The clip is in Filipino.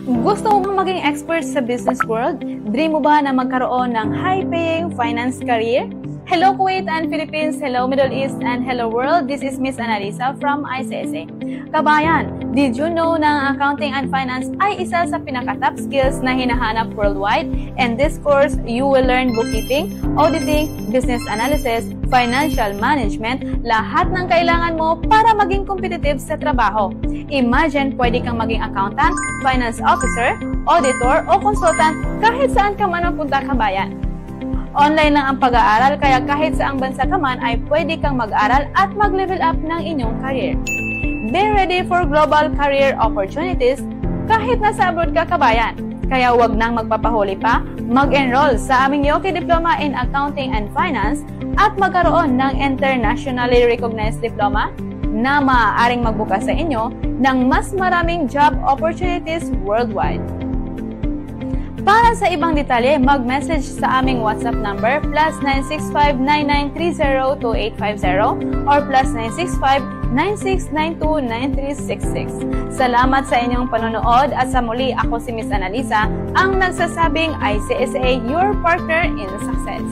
Gusto mo bang maging expert sa business world? Dream mo ba na magkaroon ng high-paying finance career? Hello Kuwait and Philippines, hello Middle East, and hello world. This is Miss Analisa from ICSA. Kabayan, did you know na accounting and finance ay isa sa pinaka-top skills na hinahanap worldwide? In this course, you will learn bookkeeping, auditing, business analysis, financial management, lahat ng kailangan mo para maging competitive sa trabaho. Imagine pwede kang maging accountant, finance officer, auditor, o consultant kahit saan ka man mapunta, kabayan. Online lang ang pag-aaral, kaya kahit saang bansa ka man ay pwede kang mag-aral at mag-level up ng inyong career. Be ready for global career opportunities kahit nasa abroad ka, kabayan. Kaya huwag nang magpapahuli pa, mag-enroll sa aming Yoki Diploma in Accounting and Finance at magkaroon ng internationally recognized diploma na maaaring magbukas sa inyo ng mas maraming job opportunities worldwide. Para sa ibang detalye, mag-message sa aming WhatsApp number +965-9930-2850 or +965-9692-9366. Salamat sa inyong panonood at sa muli, ako si Miss Analisa, ang nagsasabing ICSA, your partner in success.